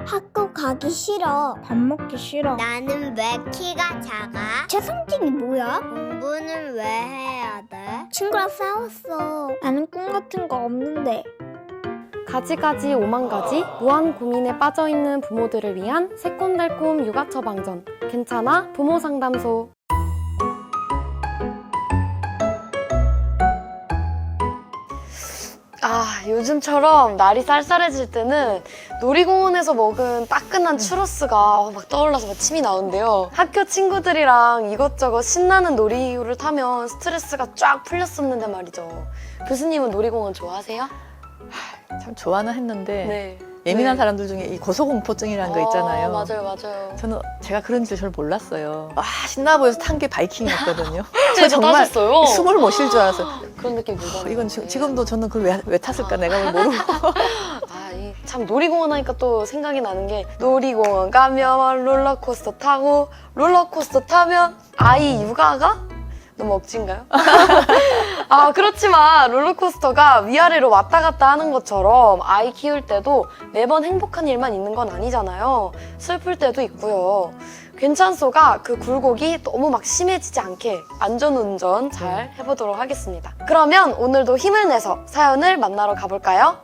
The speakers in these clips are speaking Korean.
학교 가기 싫어. 밥 먹기 싫어. 나는 왜 키가 작아? 최성진이 뭐야? 공부는 왜 해야 돼? 친구랑 싸웠어. 나는 꿈 같은 거 없는데. 가지가지 오만가지 무한 고민에 빠져있는 부모들을 위한 새콤달콤 육아 처방전 괜찮아 부모 상담소. 요즘처럼 날이 쌀쌀해질 때는 놀이공원에서 먹은 따끈한 추러스가 막 떠올라서 막 침이 나오는데요. 학교 친구들이랑 이것저것 신나는 놀이기구를 타면 스트레스가 쫙 풀렸었는데 말이죠. 교수님은 놀이공원 좋아하세요? 참 좋아는 했는데 네. 예민한 네. 사람들 중에 이 고소공포증이라는 거 있잖아요. 맞아요. 저는 제가 그런지를 잘 몰랐어요. 신나 보여서 탄 게 바이킹이었거든요. 저 정말 타셨어요? 숨을 못 쉴 줄 알았어요. 그런 느낌 들잖아요. 이건 지금도 저는 그걸 왜 탔을까 내가 모르고. 참 놀이공원 하니까 또 생각이 나는 게 놀이공원 가면 롤러코스터 타고 롤러코스터 타면 아이 육아가? 너무 억지인가요? 그렇지만 롤러코스터가 위아래로 왔다 갔다 하는 것처럼 아이 키울 때도 매번 행복한 일만 있는 건 아니잖아요. 슬플 때도 있고요. 괜찮소가 그 굴곡이 너무 막 심해지지 않게 안전운전 잘 해보도록 하겠습니다. 그러면 오늘도 힘을 내서 사연을 만나러 가볼까요?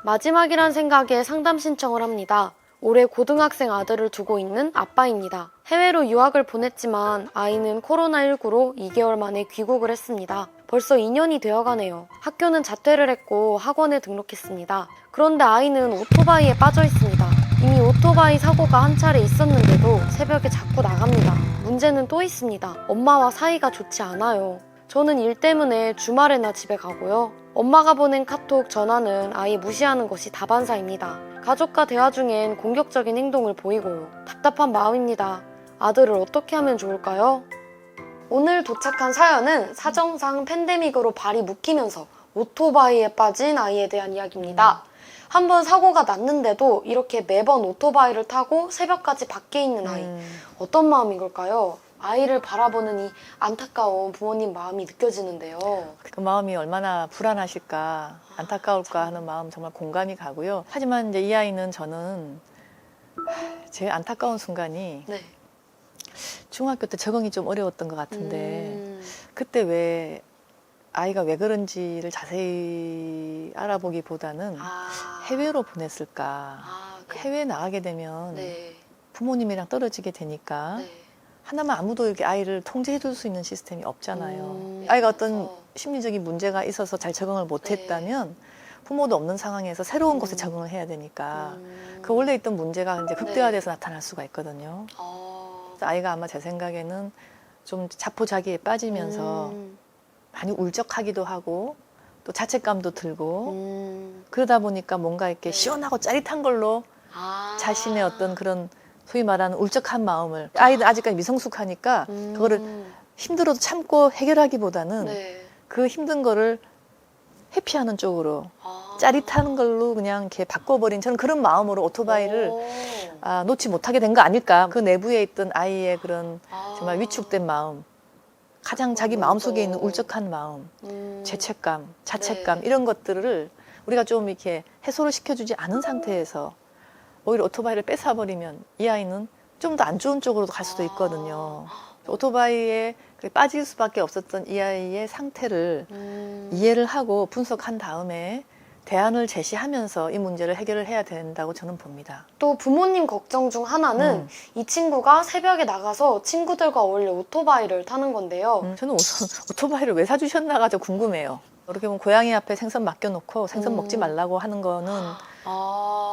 마지막이란 생각에 상담 신청을 합니다. 올해 고등학생 아들을 두고 있는 아빠입니다. 해외로 유학을 보냈지만 아이는 코로나19로 2개월 만에 귀국을 했습니다. 벌써 2년이 되어가네요. 학교는 자퇴를 했고 학원에 등록했습니다. 그런데 아이는 오토바이에 빠져 있습니다. 이미 오토바이 사고가 한 차례 있었는데도 새벽에 자꾸 나갑니다. 문제는 또 있습니다. 엄마와 사이가 좋지 않아요. 저는 일 때문에 주말에나 집에 가고요. 엄마가 보낸 카톡, 전화는 아예 무시하는 것이 다반사입니다. 가족과 대화 중엔 공격적인 행동을 보이고요. 답답한 마음입니다. 아들을 어떻게 하면 좋을까요? 오늘 도착한 사연은 사정상 팬데믹으로 발이 묶이면서 오토바이에 빠진 아이에 대한 이야기입니다. 한번 사고가 났는데도 이렇게 매번 오토바이를 타고 새벽까지 밖에 있는 아이. 어떤 마음인 걸까요? 아이를 바라보는 이 안타까운 부모님 마음이 느껴지는데요. 그 마음이 얼마나 불안하실까, 안타까울까 하는 마음 정말 공감이 가고요. 하지만 이제 이 아이는 저는 제일 안타까운 순간이 네. 중학교 때 적응이 좀 어려웠던 것 같은데 그때 왜 아이가 왜 그런지를 자세히 알아보기보다는 해외로 보냈을까. 해외에 나가게 되면 네. 부모님이랑 떨어지게 되니까 네. 하나만 아무도 이렇게 아이를 통제해 줄 수 있는 시스템이 없잖아요. 아이가 어떤 심리적인 문제가 있어서 잘 적응을 못했다면 부모도 없는 상황에서 새로운 곳에 적응을 해야 되니까 그 원래 있던 문제가 이제 극대화돼서 나타날 수가 있거든요. 그래서 아이가 아마 제 생각에는 좀 자포자기에 빠지면서 많이 울적하기도 하고 또 자책감도 들고 그러다 보니까 뭔가 이렇게 시원하고 짜릿한 걸로 자신의 어떤 그런 소위 말하는 울적한 마음을, 아이들 아직까지 미성숙하니까 그거를 힘들어도 참고 해결하기보다는 그 힘든 거를 회피하는 쪽으로 짜릿한 걸로 그냥 이렇게 바꿔버린, 저는 그런 마음으로 오토바이를 놓지 못하게 된 거 아닐까. 그 내부에 있던 아이의 그런 정말 위축된 마음, 가장 자기 마음속에 있는 울적한 마음, 죄책감, 자책감 이런 것들을 우리가 좀 이렇게 해소를 시켜주지 않은 상태에서 오히려 오토바이를 뺏어버리면 이 아이는 좀 더 안 좋은 쪽으로도 갈 수도 있거든요. 오토바이에 빠질 수밖에 없었던 이 아이의 상태를 이해를 하고 분석한 다음에 대안을 제시하면서 이 문제를 해결을 해야 된다고 저는 봅니다. 또 부모님 걱정 중 하나는 이 친구가 새벽에 나가서 친구들과 어울려 오토바이를 타는 건데요. 저는 우선 오토바이를 왜 사주셨나가 좀 궁금해요. 이렇게 보면 고양이 앞에 생선 맡겨놓고 생선 먹지 말라고 하는 거는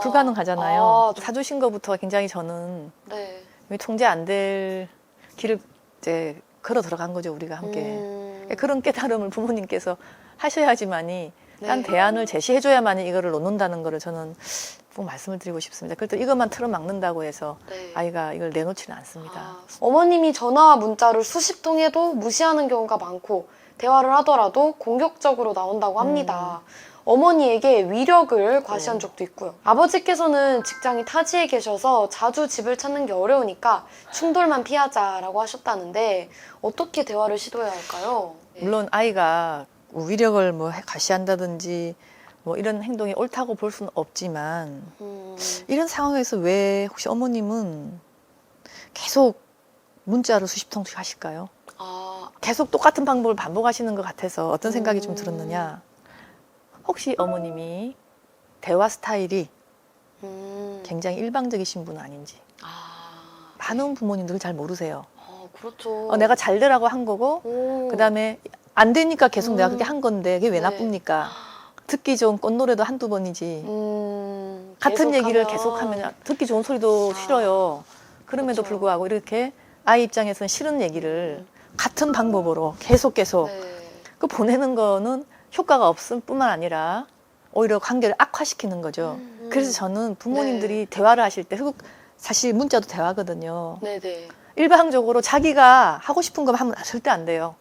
불가능하잖아요. 사주신 것부터 굉장히 저는 통제 안 될 길을 이제 걸어 들어간 거죠, 우리가 함께. 그런 깨달음을 부모님께서 하셔야지만이 딴 대안을 제시해줘야만이 이거를 놓는다는 거를 저는 꼭 말씀을 드리고 싶습니다. 그래도 이것만 틀어막는다고 해서 아이가 이걸 내놓지는 않습니다. 어머님이 전화와 문자를 수십 통 해도 무시하는 경우가 많고 대화를 하더라도 공격적으로 나온다고 합니다. 어머니에게 위력을 과시한 적도 있고요. 아버지께서는 직장이 타지에 계셔서 자주 집을 찾는 게 어려우니까 충돌만 피하자라고 하셨다는데 어떻게 대화를 시도해야 할까요? 물론 아이가 위력을 뭐 과시한다든지 뭐 이런 행동이 옳다고 볼 수는 없지만 이런 상황에서 왜 혹시 어머님은 계속 문자를 수십 통씩 하실까요? 계속 똑같은 방법을 반복하시는 것 같아서 어떤 생각이 좀 들었느냐. 혹시 어머님이 대화 스타일이 굉장히 일방적이신 분은 아닌지. 많은 부모님들은 잘 모르세요. 그렇죠. 내가 잘 되라고 한 거고 그다음에 안 되니까 계속 내가 그렇게 한 건데 그게 왜 네. 나쁩니까? 듣기 좋은 꽃노래도 한두 번이지. 같은 얘기를 계속하면 듣기 좋은 소리도 싫어요. 그럼에도 그렇죠. 불구하고 이렇게 아이 입장에서는 싫은 얘기를 같은 방법으로 계속 네. 그 보내는 거는 효과가 없을 뿐만 아니라 오히려 관계를 악화시키는 거죠. 그래서 저는 부모님들이 대화를 하실 때 사실 문자도 대화거든요. 네네. 일방적으로 자기가 하고 싶은 것만 하면 절대 안 돼요.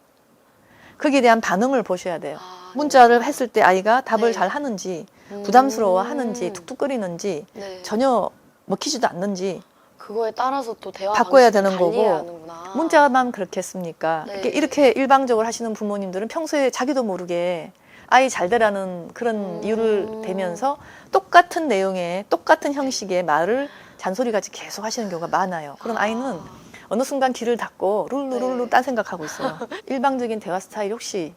거기에 대한 반응을 보셔야 돼요. 문자를 했을 때 아이가 답을 네. 잘 하는지 부담스러워 하는지 툭툭거리는지 네. 전혀 먹히지도 않는지 그거에 따라서 또 대화 바꿔야 방식을 되는 거고 달리해야 하는구나. 문자만 그렇게 했습니까? 네. 이렇게 일방적으로 하시는 부모님들은 평소에 자기도 모르게 아이 잘 되라는 그런 이유를 대면서 똑같은 내용의 똑같은 형식의 말을 잔소리같이 계속 하시는 경우가 많아요. 그런 아이는 어느 순간 귀를 닫고 룰루룰루 딴 생각하고 있어요. 일방적인 대화 스타일 혹시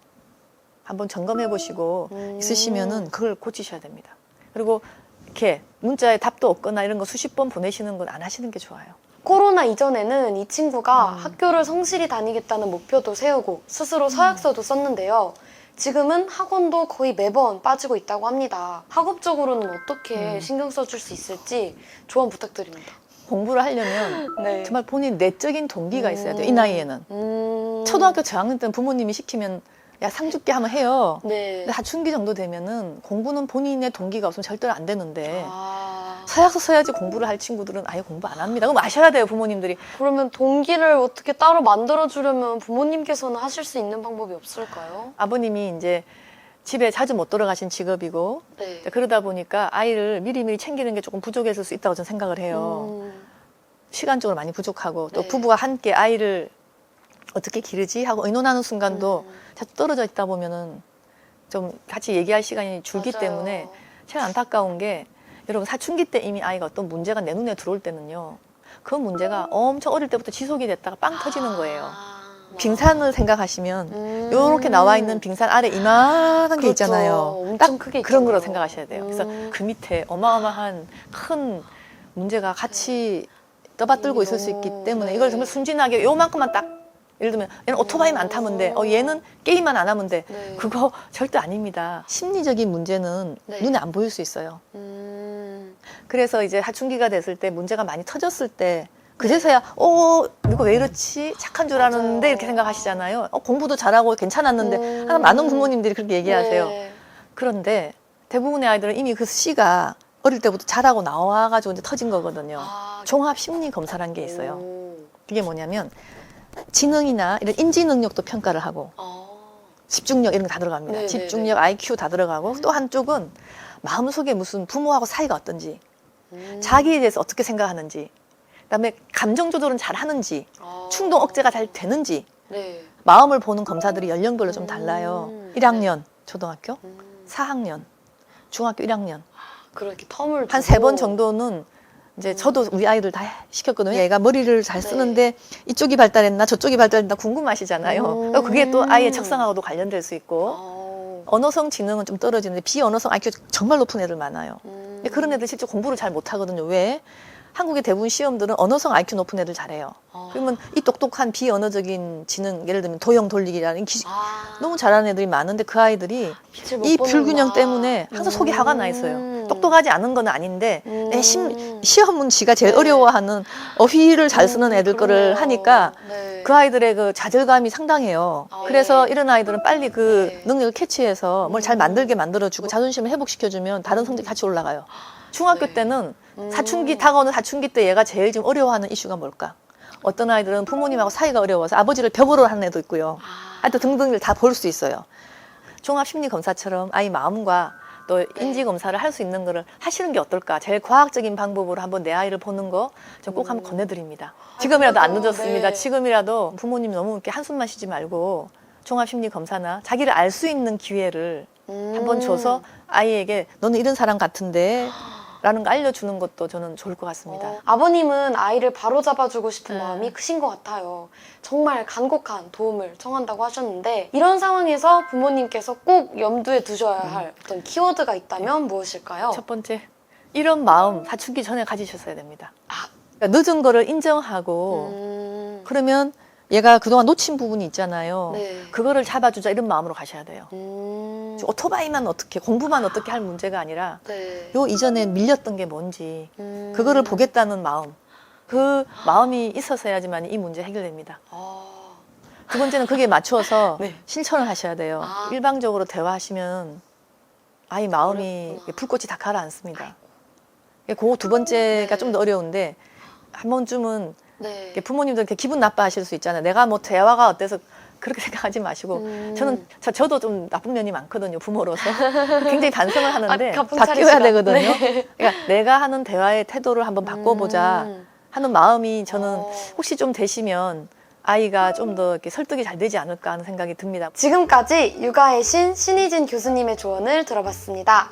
한번 점검해 보시고 있으시면은 그걸 고치셔야 됩니다. 그리고 이렇게 문자에 답도 없거나 이런 거 수십 번 보내시는 건 안 하시는 게 좋아요. 코로나 이전에는 이 친구가 학교를 성실히 다니겠다는 목표도 세우고 스스로 서약서도 썼는데요. 지금은 학원도 거의 매번 빠지고 있다고 합니다. 학업적으로는 어떻게 신경 써줄 수 있을지 조언 부탁드립니다. 공부를 하려면 네. 정말 본인 내적인 동기가 있어야 돼요. 이 나이에는. 초등학교 저학년 때는 부모님이 시키면 야 상 줄게 하면 해요. 네. 근데 사춘기 정도 되면은 공부는 본인의 동기가 없으면 절대로 안 되는데 아, 서약서 써야지 공부를 할 친구들은 아예 공부 안 합니다. 그럼 아셔야 돼요, 부모님들이. 그러면 동기를 어떻게 따로 만들어주려면 부모님께서는 하실 수 있는 방법이 없을까요? 아버님이 이제 집에 자주 못 돌아가신 직업이고 네. 그러다 보니까 아이를 미리미리 챙기는 게 조금 부족했을 수 있다고 저는 생각을 해요. 시간적으로 많이 부족하고 또 네. 부부가 함께 아이를 어떻게 기르지 하고 의논하는 순간도 자주 떨어져 있다 보면은 좀 같이 얘기할 시간이 줄기 맞아요. 때문에 제일 안타까운 게 여러분 사춘기 때 이미 아이가 어떤 문제가 내 눈에 들어올 때는요 그 문제가 엄청 어릴 때부터 지속이 됐다가 빵 터지는 거예요. 빙산을 생각하시면 이렇게 나와 있는 빙산 아래 이만한 게 있잖아요. 엄청 딱 크게 그런 거로 있잖아요. 생각하셔야 돼요. 그래서 그 밑에 어마어마한 큰 문제가 같이 떠받들고 있을 수 있기 때문에 이걸 정말 순진하게 요만큼만 딱 예를 들면 얘는 오토바이만 안 타면 돼. 얘는 게임만 안 하면 돼. 네. 그거 절대 아닙니다. 심리적인 문제는 네. 눈에 안 보일 수 있어요. 그래서 이제 사춘기가 됐을 때 문제가 많이 터졌을 때 그제서야 이거 왜 이렇지? 착한 줄 아는데 맞아요. 이렇게 생각하시잖아요. 공부도 잘하고 괜찮았는데 하나 많은 부모님들이 그렇게 얘기하세요. 네. 그런데 대부분의 아이들은 이미 그 씨가 어릴 때부터 잘하고 나와가지고 이제 터진 거거든요. 종합 심리 검사란 게 있어요. 그게 뭐냐면 지능이나 이런 인지 능력도 평가를 하고 집중력 이런 거 다 들어갑니다. 네네네. 집중력, IQ 다 들어가고 또 한쪽은 마음속에 무슨 부모하고 사이가 어떤지 자기에 대해서 어떻게 생각하는지 그다음에 감정 조절은 잘 하는지 충동 억제가 잘 되는지 네. 마음을 보는 검사들이 연령별로 좀 달라요. 1학년 초등학교, 4학년 중학교 1학년 그렇게 텀을 한 두고 3번 정도는 이제 저도 우리 아이들 다 시켰거든요. 얘가 머리를 잘 쓰는데 이쪽이 발달했나 저쪽이 발달했나 궁금하시잖아요. 그게 또 아이의 적성하고도 관련될 수 있고 언어성 지능은 좀 떨어지는데 비언어성 IQ가 정말 높은 애들 많아요. 근데 그런 애들 실제 공부를 잘 못하거든요. 왜? 한국의 대부분 시험들은 언어성 IQ 높은 애들 잘해요. 그러면 이 똑똑한 비언어적인 지능, 예를 들면 도형 돌리기라는 너무 잘하는 애들이 많은데 그 아이들이 빛을 못 이 보는구나. 불균형 때문에 항상 속이 화가 나 있어요. 똑똑하지 않은 건 아닌데 시험 문지가 제일 어려워하는 어휘를 잘 쓰는 애들 거를 그러네요. 하니까 네. 그 아이들의 그 좌절감이 상당해요. 그래서 이런 아이들은 빨리 그 네. 능력을 캐치해서 뭘 잘 만들게 만들어주고 자존심을 회복시켜주면 다른 성적이 같이 올라가요. 중학교 네. 때는 사춘기 다가오는 사춘기 때 얘가 제일 지금 어려워하는 이슈가 뭘까? 어떤 아이들은 부모님하고 사이가 어려워서 아버지를 벽으로 하는 애도 있고요. 하여튼 등등을 다 볼 수 있어요. 종합심리검사처럼 아이 마음과 또 인지검사를 할 수 있는 거를 하시는 게 어떨까? 제일 과학적인 방법으로 한번 내 아이를 보는 거 좀 꼭 한번 권해드립니다. 지금이라도 안 늦었습니다. 네. 지금이라도 부모님 너무 이렇게 한숨만 쉬지 말고 종합심리검사나 자기를 알 수 있는 기회를 한번 줘서 아이에게 너는 이런 사람 같은데 라는 거 알려주는 것도 저는 좋을 것 같습니다. 아버님은 아이를 바로잡아주고 싶은 네. 마음이 크신 것 같아요. 정말 간곡한 도움을 청한다고 하셨는데 이런 상황에서 부모님께서 꼭 염두에 두셔야 할 어떤 키워드가 있다면 무엇일까요? 첫 번째, 이런 마음 사춘기 전에 가지셨어야 됩니다. 그러니까 늦은 거를 인정하고 그러면 얘가 그동안 놓친 부분이 있잖아요. 네. 그거를 잡아주자 이런 마음으로 가셔야 돼요. 오토바이만 어떻게 공부만 어떻게 할 문제가 아니라 네. 요 이전에 밀렸던 게 뭔지 그거를 보겠다는 마음, 그 마음이 있어서야지만 이 문제 해결됩니다. 두 번째는 그게 맞춰서 네. 실천을 하셔야 돼요. 아. 일방적으로 대화하시면 아이 마음이 불꽃이 다 가라앉습니다. 그 두 번째가 네. 좀 더 어려운데 한 번쯤은 네. 부모님들 이렇게 기분 나빠하실 수 있잖아요. 내가 뭐 대화가 어때서 그렇게 생각하지 마시고 저도 좀 나쁜 면이 많거든요. 부모로서 굉장히 반성을 하는데 가쁜 바뀌어야 차리시라. 되거든요. 네. 그러니까 내가 하는 대화의 태도를 한번 바꿔보자 하는 마음이 저는 혹시 좀 되시면 아이가 좀 더 이렇게 설득이 잘 되지 않을까 하는 생각이 듭니다. 지금까지 육아의 신 신희진 교수님의 조언을 들어봤습니다.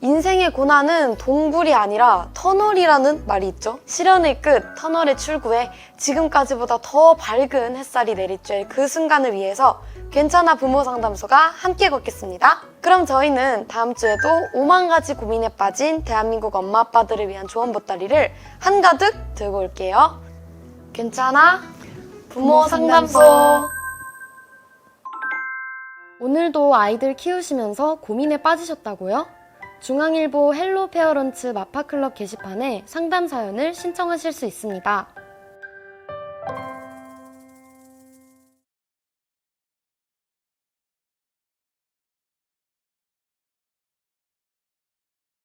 인생의 고난은 동굴이 아니라 터널이라는 말이 있죠. 시련의 끝, 터널의 출구에 지금까지보다 더 밝은 햇살이 내리쬐 그 순간을 위해서 괜찮아 부모 상담소가 함께 걷겠습니다. 그럼 저희는 다음 주에도 5만 가지 고민에 빠진 대한민국 엄마 아빠들을 위한 조언 보따리를 한가득 들고 올게요. 괜찮아 부모 상담소. 오늘도 아이들 키우시면서 고민에 빠지셨다고요? 중앙일보 헬로 페어런츠 마파클럽 게시판에 상담 사연을 신청하실 수 있습니다.